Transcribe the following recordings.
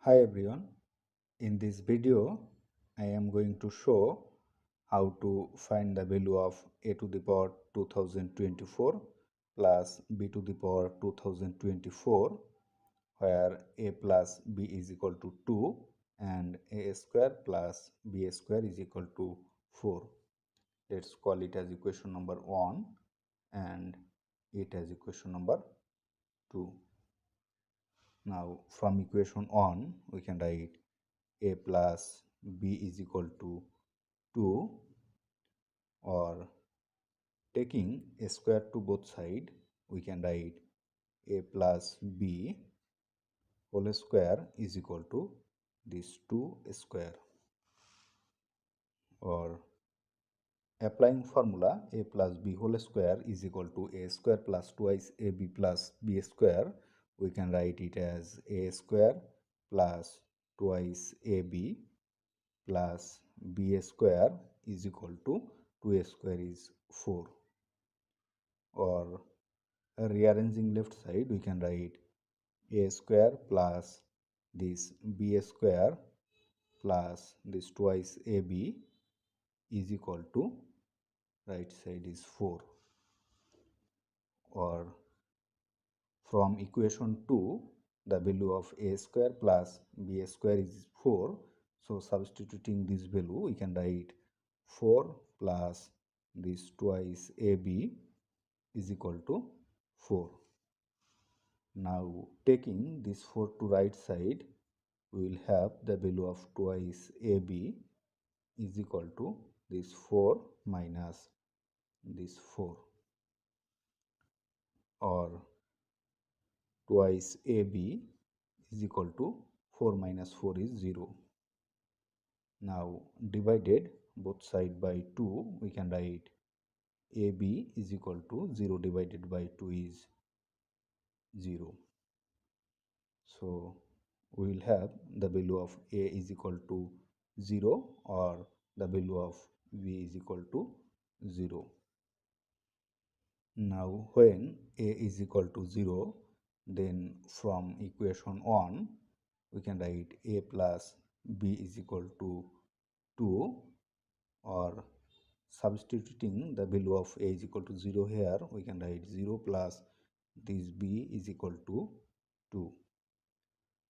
Hi everyone, in this video I am going to show how to find the value of a to the power 2024 plus b to the power 2024 where a plus b is equal to 2 and a square plus b square is equal to 4. Let's call it as equation number 1 and it as equation number 2. Now from equation 1 we can write a plus b is equal to 2, or taking a square to both sides we can write a plus b whole square is equal to this 2 square, or applying formula a plus b whole square is equal to a square plus twice ab plus b square. We can write it as a square plus twice ab plus b square is equal to 2a square is 4, or rearranging left side we can write a square plus this b square plus this twice ab is equal to right side is 4, or from equation 2 the value of a square plus b square is 4, so substituting this value we can write 4 plus this twice ab is equal to 4. Now taking this 4 to right side we will have the value of twice ab is equal to this 4 minus this 4, or twice ab is equal to 4 minus 4 is 0. Now divided both side by 2 we can write ab is equal to 0 divided by 2 is 0. So we will have the value of a is equal to 0 or the value of v is equal to 0. Now when a is equal to 0, then from equation 1 we can write a plus b is equal to 2, or substituting the value of a is equal to 0 here we can write 0 plus this b is equal to 2.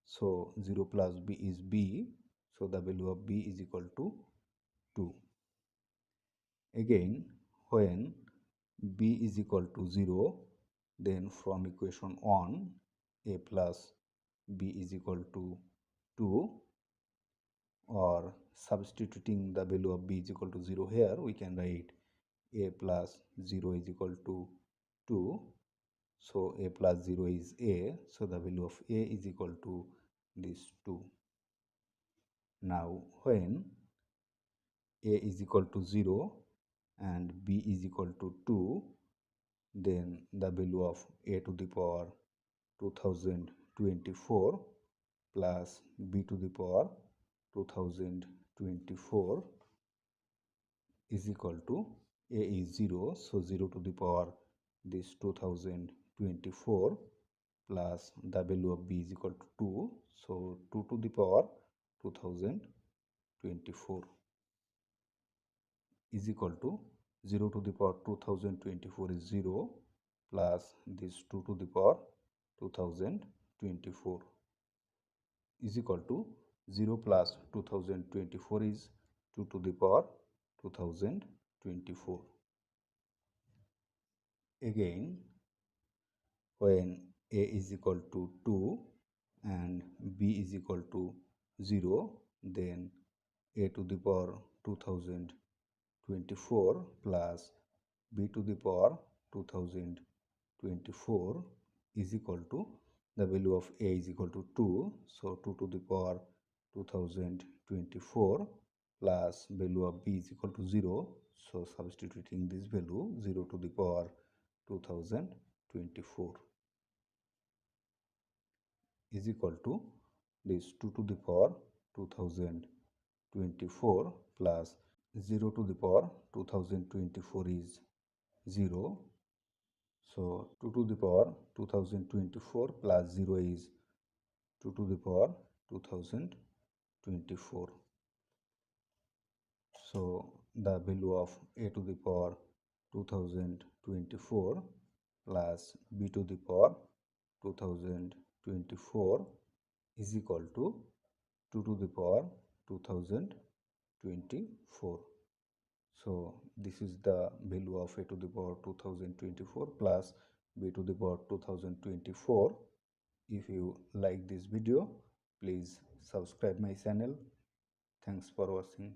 So 0 plus b is b, so the value of b is equal to 2. Again when b is equal to 0, then from equation 1 a plus b is equal to 2, or substituting the value of b is equal to 0 here we can write a plus 0 is equal to 2, so a plus 0 is a, so the value of a is equal to this 2. Now when a is equal to 0 and b is equal to 2, then the value of a to the power 2024 plus b to the power 2024 is equal to a is 0, so 0 to the power this 2024 plus the value of b is equal to 2, so 2 to the power 2024 is equal to 0 to the power 2024 is 0 plus this 2 to the power 2024 is equal to 0 plus 2024 is 2 to the power 2024. Again when a is equal to 2 and b is equal to 0, then a to the power 2024 plus b to the power 2024 is equal to the value of a is equal to 2, so 2 to the power 2024 plus value of b is equal to 0, so substituting this value 0 to the power 2024 is equal to this 2 to the power 2024 plus 0 to the power 2024 is 0, so 2 to the power 2024 plus 0 is 2 to the power 2024. So the value of a to the power 2024 plus b to the power 2024 is equal to 2 to the power 2024. So this is the value of a to the power 2024 plus b to the power 2024. If you like this video, please subscribe my channel. Thanks for watching.